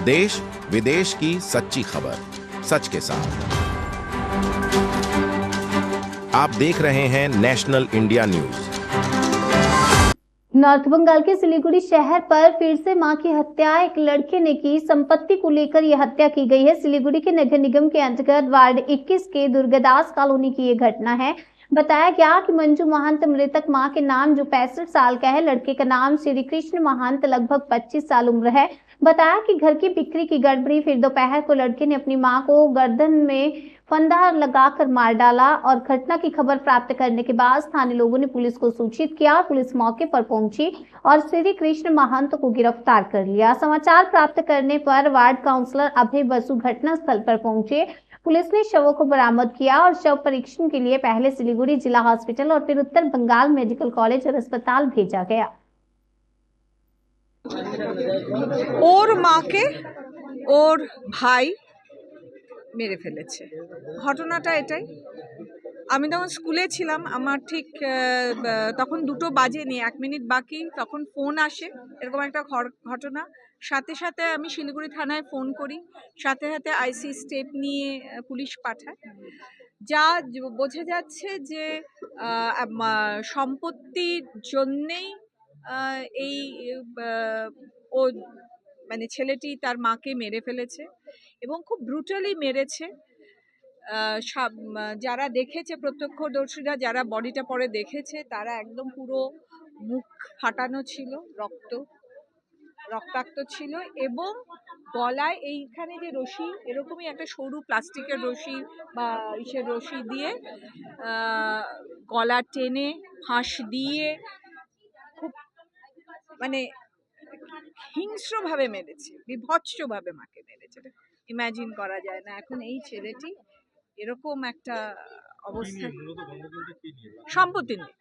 देश विदेश की सच्ची खबर सच के साथ। आप देख रहे हैं National India News. North Bengal के सिलीगुड़ी शहर पर फिर से मां की हत्या। एक लड़के ने की। संपत्ति को लेकर यह हत्या की गई है। सिलीगुड़ी के नगर निगम के अंतर्गत वार्ड 21 के दुर्गादास कॉलोनी की यह घटना है। बताया गया कि मंजू महंत मृतक मां के नाम, जो 65 साल का है। लड़के का नाम श्री कृष्ण महंत, लगभग 25 साल उम्र है। बताया कि घर की बिक्री की गड़बड़ी। फिर दोपहर को लड़के ने अपनी मां को गर्दन में फंदा लगाकर मार डाला और घटना की खबर प्राप्त करने के बाद स्थानीय लोगों ने पुलिस को सूचित किया। पुलिस मौके पर पहुंची और श्री कृष्ण महंत को गिरफ्तार कर लिया। समाचार प्राप्त करने पर वार्ड काउंसलर अभय बसु घटनास्थल पर पहुंचे। पुलिस ने शवों को बरामद किया और शव परीक्षण के लिए पहले सिलीगुड़ी जिला हॉस्पिटल और फिर उत्तर बंगाल मेडिकल कॉलेज और अस्पताल भेजा गया। ওর মাকে ওর ভাই মেরে ফেলেছে। ঘটনাটা এটাই। আমি তখন স্কুলে ছিলাম, আমার ঠিক তখন 2টো বাজেনি, 1 মিনিট বাকি, তখন ফোন আসে এরকম একটা ঘটনা। সাথে সাথে আমি শিলিগুড়ি থানায় ফোন করি, সাথে সাথে আইসি স্টেপ নিয়ে পুলিশ পাঠায়। যা বোঝা যাচ্ছে যে সম্পত্তির জন্যেই এই ও মানে ছেলেটি তার মাকে মেরে ফেলেছে এবং খুব ব্রুটালি মেরেছে। যারা দেখেছে, প্রত্যক্ষদর্শীরা যারা বডিটা পরে দেখেছে, তারা একদম পুরো মুখ ফাটানো ছিল, রক্তাক্ত ছিল এবং গলায় এইখানে যে রশি, এরকমই একটা সরু প্লাস্টিকের রশি বা ইসের রশি দিয়ে গলা টেনে ফাঁস দিয়ে খুব মানে হিংস্রভাবে মেরেছে, বিভৎসভাবে মাকে মেরেছে। ইমাজিন করা যায় না এখন এই ছেলেটি এরকম একটা অবস্থা। সম্পত্তি নেই।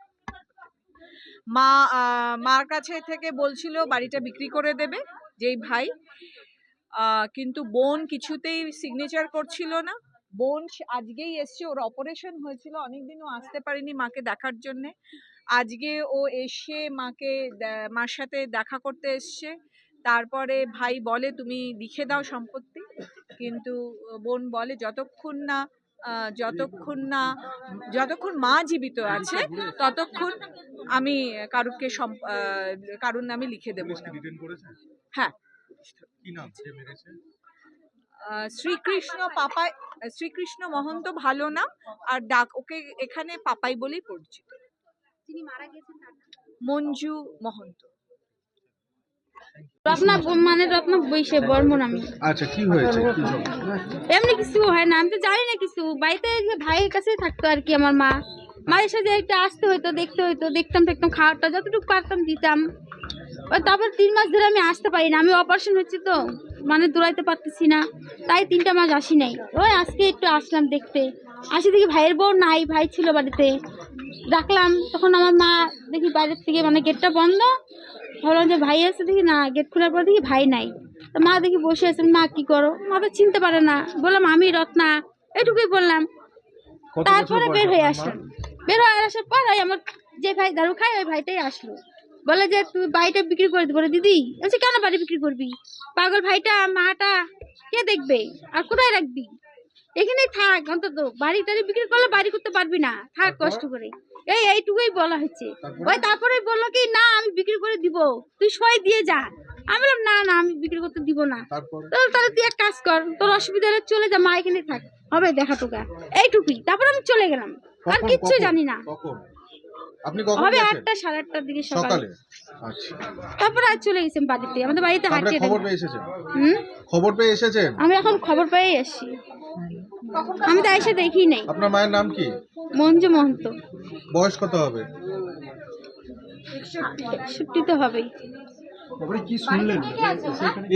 মার কাছে থেকে বলছিল বাড়িটা বিক্রি করে দেবে যেই ভাই, কিন্তু বোন কিছুতেই সিগনেচার করছিল না। বোন আজকেই এসছে, ওর অপারেশন হয়েছিল, অনেকদিনও আসতে পারেনি মাকে দেখার জন্য। আজকে ও এসে মার সাথে দেখা করতে এসছে। তারপরে ভাই বলে তুমি লিখে দাও সম্পত্তি, কিন্তু বোন বলে যতক্ষণ মা জীবিত আছে ততক্ষণ আমি কারুর নামে লিখে দেবো না। হ্যাঁ, শ্রীকৃষ্ণ মহন্ত ভালো নাম, আর ওকে এখানে পাপাই বলেই পরিচিত। মঞ্জু মহন্ত। রত্ন বইসে বর্মন আমি। আচ্ছা, কি হয়েছে? এমনি কিছু হয় না, আমি তো জানি না কিছু। বাড়িতে ভাইয়ের কাছে থাকতো আর কি। আমার মায়ের সাথে একটা আসতে হইতো, দেখতে হইতো, দেখতাম খাওয়াটা যতটুকু পারতাম দিতাম। তারপর 3 মাস ধরে আমি আসতে পারি না। আমি অপারেশন হচ্ছে তো, দৌড়াইতে পারতেছি না, তাই 3টা মাস আসি নাই। ওই আজকে একটু আসলাম দেখতে। আসি দেখি ভাইয়ের বউ নাই, ভাই ছিল বাড়িতে। ডাকলাম, তখন আমার মা দেখি বাইরের থেকে গেটটা বন্ধ। ভাবলাম যে ভাই আছে, দেখি না, গেট খোলার পর দেখি ভাই নাই। তো মা দেখি বসে আছেন। মা কি করো? মা তো চিনতে পারে না। বললাম আমি রত্না, এটুকুই বললাম। তারপরে বের হয়ে আসলাম। বের হয়ে আসার পর আমার যে ভাই দারু খায়, ওই ভাইটাই আসলো। বলে যে তুই বাড়িটা বিক্রি করে দেবো। দিদি বলছে কেন বাড়ি বিক্রি করবি? পাগল ভাইটা মাটা কে দেখবে, আর কোথায় রাখবি? এখানেই থাক, অন্তত বাড়ি টাড়ি বিক্রি করলে বাড়ি করতে পারবি না, থাক কষ্ট করে। এইটুকুই বলা হচ্ছে। ওই তারপরে বললো কি না আমি বিক্রি করে দিব, তুই সই দিয়ে যা। আমি বললাম না আমি বিক্রি করতে দিব না। তাহলে তুই এক কাজ কর, তোর অসুবিধা হলে চলে যা, মা এখানে থাক, হবে দেখা তোকে। এইটুকুই। তারপর আমি চলে গেলাম, আর কিচ্ছু জানি না। হবে 8টা 8:30 দিকে সকালে। তারপর আর চলে গেছেন বাড়িতে। আমাদের বাড়িতে হাঁটিয়ে খবর পেয়ে এসেছেন? আমি এখন খবর পেয়ে এসেছি। আমি তো এসে দেখি নাই। আপনার মায়ের নাম কি? মঞ্জু মহন্ত। বয়স কত হবে? 61 তো হবেই। কি শুনলেন?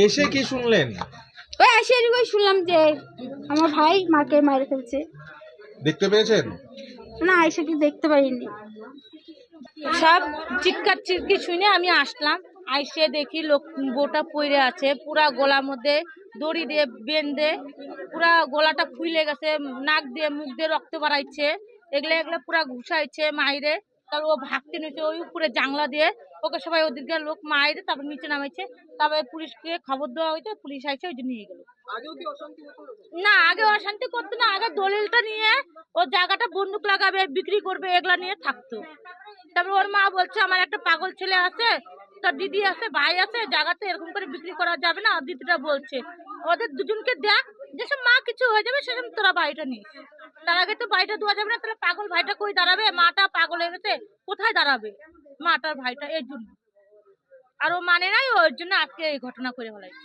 এসে কি শুনলেন? ওই এসে এরকমই শুনলাম যে আমার ভাই মাকে মেরে ফেলছে। দেখতে পেয়েছেন? না, এসে কি দেখতে পাইনি। সব চিৎকার চিৎকি শুনে আমি আসলাম। আইসে দেখি লোক বউটা পড়ে আছে, পুরা গলার মধ্যে দড়ি দিয়ে বেঁধে পুরা গলাটা ফুলে গেছে, নাক দিয়ে মুখ দিয়ে রক্ত বাড়াইছে, এগুলা পুরা ঘুষাইছে মাইরে। তার ও ভাগতে নিচ্ছে, ওই উপরে জাংলা দিয়ে ওকে সবাই ওদিকে লোক মায়ের তারপর নিচে নামাইছে, তারপরে পুলিশকে খবর দেওয়া হয়েছে, পুলিশ আসছে ওই জন্য নিয়ে গেল। না আগে অশান্তি করতো না, আগে দলিলটা নিয়ে ও জায়গাটা বন্দুক লাগাবে বিক্রি করবে এগুলা নিয়ে থাকতো। তারপর ওর মা বলছে আমার একটা পাগল ছেলে আছে, তার দিদি আছে, ভাই আছে, জায়গাতে এরকম করে বিক্রি করা যাবে না। দিদিটা বলছে ওদের দুজনকে দেখ, যেসব মা কিছু হয়ে যাবে সেরকম তোরা বাড়িটা নিস, তার আগে তো বাড়িটা দেওয়া যাবে না। তাহলে পাগল ভাইটা কই দাঁড়াবে? মাটা পাগল হয়ে গেছে, কোথায় দাঁড়াবে মাটার ভাইটা? এর জন্য আর ও মানে নাই, ওর জন্য আজকে এই ঘটনা করে ফেলাইছে।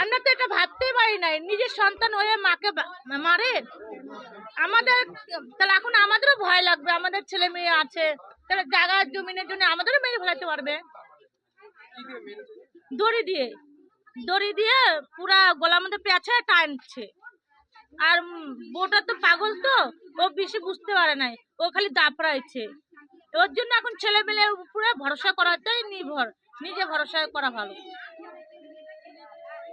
আমরা তো এটা ভাবতেই পারি নাই, নিজের সন্তান হয়ে মাকে মারে। আমাদের তাহলে এখন আমাদেরও ভয় লাগবে, আমাদের ছেলে মেয়ে আছে, তাহলে জায়গা জমিনের জন্য আমাদেরও মেরে ফেলাতে পারবে। দড়ি দিয়ে পুরা গলার মধ্যে পেঁচে টানছে। আর বউটা তো পাগল, তো ও বেশি বুঝতে পারে নাই, ও খালি দাপড়াইছে। ওর জন্য এখন ছেলে মেয়ের উপরে ভরসা করাটাই নির্ভর, নিজে ভরসা করা ভালো।